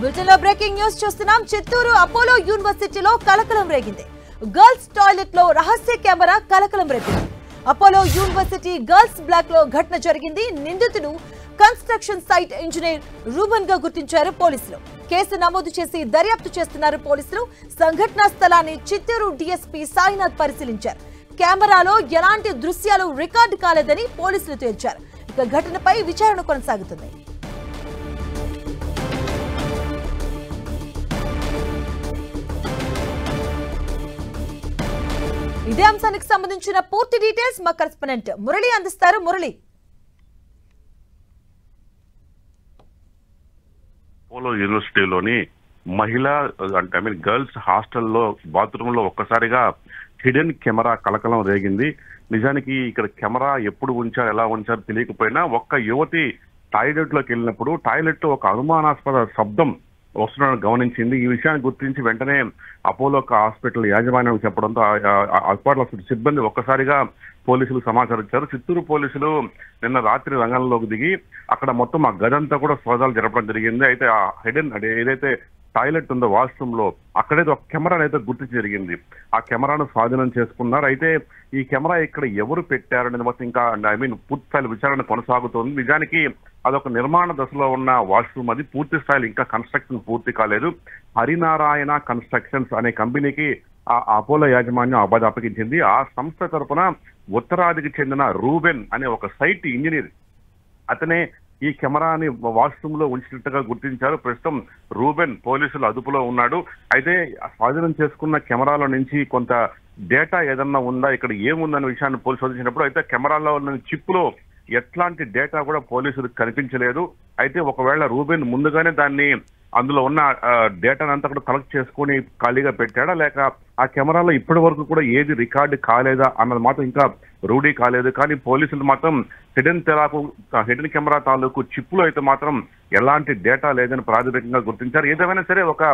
Bulletin లో breaking news చూస్తున్నాం. Chittoor Apollo యూనివర్సిటీలో కలకలం రేగింది. గర్ల్స్ టాయిలెట్ లో రహస్య కెమెరా కలకలం రేపింది. అపోలో యూనివర్సిటీ గర్ల్స్ బ్లాక్ లో ఘటన జరిగింది. నిందితుడు కన్స్ట్రక్షన్ సైట్ ఇంజనీర్ రూబన్ గా గుర్తించారు పోలీసులు. కేసు నమోదు చేసి దర్యాప్తు చేస్తున్నారు పోలీసులు. సంఘటనా స్థలాన్ని చిత్తూరు డీఎస్పీ సాయినాథ్ పరిశీలించారు. కెమెరాలో ఎలాంటి దృశ్యాలు రికార్డు కాలేదని పోలీసులు తేల్చారు. ఇక ఘటనపై విచారణ కొనసాగుతుంది. ఇదే అంశానికి సంబంధించిన పూర్తి డీటెయిల్స్ మా కరెస్పాండెంట్ మురళి అందిస్తారు. మురళి, అపోలో యూనివర్సిటీలోని మహిళా గర్ల్స్ హాస్టల్లో బాత్రూమ్ లో ఒక్కసారిగా హిడెన్ కెమెరా కలకలం రేగింది. నిజానికి ఇక్కడ కెమెరా ఎప్పుడు ఉంచారు, ఎలా ఉంచారు తెలియకపోయినా ఒక్క యువతి టాయిలెట్ లోకి వెళ్ళినప్పుడు టాయిలెట్ లో ఒక అనుమానాస్పద శబ్దం వస్తున్నాడని గమనించింది. ఈ విషయాన్ని గుర్తించి వెంటనే అపోలో హాస్పిటల్ యాజమాన్యం చెప్పడంతో హాస్పిటల్ సిబ్బంది ఒక్కసారిగా పోలీసులు సమాచారం ఇచ్చారు. చిత్తూరు పోలీసులు నిన్న రాత్రి రంగంలోకి దిగి అక్కడ మొత్తం ఆ గదంతా కూడా సోదాలు జరపడం జరిగింది. అయితే ఆ హిడెన్ ఏదైతే టాయిలెట్ ఉందో వాష్రూమ్ లో అక్కడైతే ఒక కెమెరాను అయితే గుర్తించి జరిగింది. ఆ కెమెరాను స్వాధీనం చేసుకున్నారు. అయితే ఈ కెమెరా ఇక్కడ ఎవరు పెట్టారనేది మొత్తం ఇంకా పూర్తి స్థాయి విచారణ కొనసాగుతోంది. నిజానికి అదొక నిర్మాణ దశలో ఉన్న వాష్రూమ్, అది పూర్తి స్థాయిలో ఇంకా కన్స్ట్రక్షన్ పూర్తి కాలేదు. హరినారాయణ కన్స్ట్రక్షన్స్ అనే కంపెనీకి ఆ అపోలో యాజమాన్యం అప్పగించింది. ఆ సంస్థ తరఫున ఉత్తరాదికి చెందిన రూబెన్ అనే ఒక సైట్ ఇంజనీర్, అతనే ఈ కెమెరాని వాష్రూమ్ లో ఉంచినట్టుగా గుర్తించారు. ప్రస్తుతం రూబెన్ పోలీసులు అదుపులో ఉన్నాడు. అయితే స్వాధీనం చేసుకున్న కెమెరాల నుంచి కొంత డేటా ఏదన్నా ఉందా, ఇక్కడ ఏముందన్న విషయాన్ని పోలీసులు శోధించినప్పుడు అయితే కెమెరాలో ఉన్న చిప్ లో ఎట్లాంటి డేటా కూడా పోలీసులకు కనిపించలేదు. అయితే ఒకవేళ రూబెన్ ముందుగానే దాన్ని అందులో ఉన్న డేటాను అంతా కూడా కలెక్ట్ చేసుకుని ఖాళీగా పెట్టాడా, లేక ఆ కెమెరాలో ఇప్పటి వరకు కూడా ఏది రికార్డు కాలేదా అన్నది మాత్రం ఇంకా రూఢీ కాలేదు. కానీ పోలీసులు మాత్రం హిడెన్ కెమెరా తాలూకు చిప్ లో అయితే మాత్రం ఎలాంటి డేటా లేదని ప్రాథమికంగా గుర్తించారు. ఏదేమైనా సరే ఒక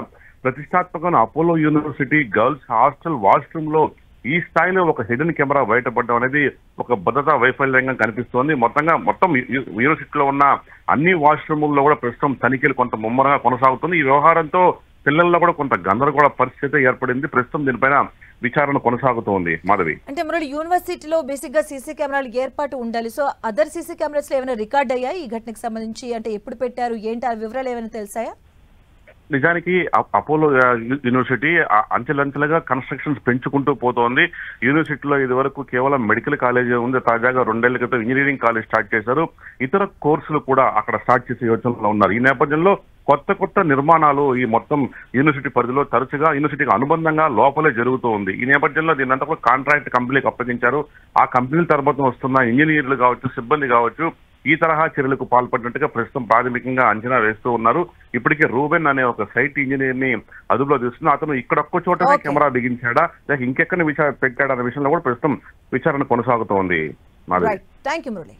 ప్రతిష్టాత్మకమైన Apollo university girls hostel washroom లో ఈ స్థాయిలో ఒక హిడెన్ కెమెరా బయటపడడం అనేది ఒక భద్రతా వైఫల్యంగా కనిపిస్తోంది. మొత్తం యూనివర్సిటీలో ఉన్న అన్ని వాష్రూముల్లో కూడా ప్రస్తుతం తనిఖీలు కొంత ముమ్మరంగా కొనసాగుతుంది. ఈ వ్యవహారంతో పిల్లల్లో కూడా కొంత గందరగోళ పరిస్థితి ఏర్పడింది. ప్రస్తుతం దీనిపైన విచారణ కొనసాగుతోంది. మాధవి, అంటే మురళి, యూనివర్సిటీలో బేసిక్ గా సీసీ కెమెరాలు ఏర్పాటు ఉండాలి. సో అదర్ సీసీ కెమెరాస్ లో ఏమైనా రికార్డ్ అయ్యాయి ఈ ఘటనకు సంబంధించి? అంటే ఎప్పుడు పెట్టారు, ఏంటి ఆ వివరాలు ఏమైనా తెలుసాయా? నిజానికి అపోలో యూనివర్సిటీ అంచెలంచెలుగా కన్స్ట్రక్షన్స్ పెంచుకుంటూ పోతోంది. యూనివర్సిటీలో ఇది వరకు కేవలం మెడికల్ కాలేజీ ఉంది. తాజాగా 2 ఏళ్ల క్రితం ఇంజనీరింగ్ కాలేజ్ స్టార్ట్ చేశారు. ఇతర కోర్సులు కూడా అక్కడ స్టార్ట్ చేసే యోచనలో ఉన్నారు. ఈ నేపథ్యంలో కొత్త నిర్మాణాలు ఈ మొత్తం యూనివర్సిటీ పరిధిలో తరచుగా యూనివర్సిటీకి అనుబంధంగా లోపలే జరుగుతూ ఉంది. ఈ నేపథ్యంలో దీనంతా కూడా కాంట్రాక్ట్ కంపెనీకి అప్పగించారు. ఆ కంపెనీల తర్వాత వస్తున్న ఇంజనీర్లు కావచ్చు, సిబ్బంది కావచ్చు, ఈ తరహా చర్యలకు పాల్పడినట్టుగా ప్రస్తుతం ప్రాథమికంగా అంచనా వేస్తూ ఉన్నారు. ఇప్పటికే రూబెన్ అనే ఒక సైట్ ఇంజనీర్ ని అదుపులో తీసుకున్న అతను ఇక్కడ ఒక్క చోటనే కెమెరా బిగించాడా, లేక ఇంకెక్కడ పెట్టాడా అనే విషయంలో కూడా ప్రస్తుతం విచారణ కొనసాగుతోంది. Thank you Murali.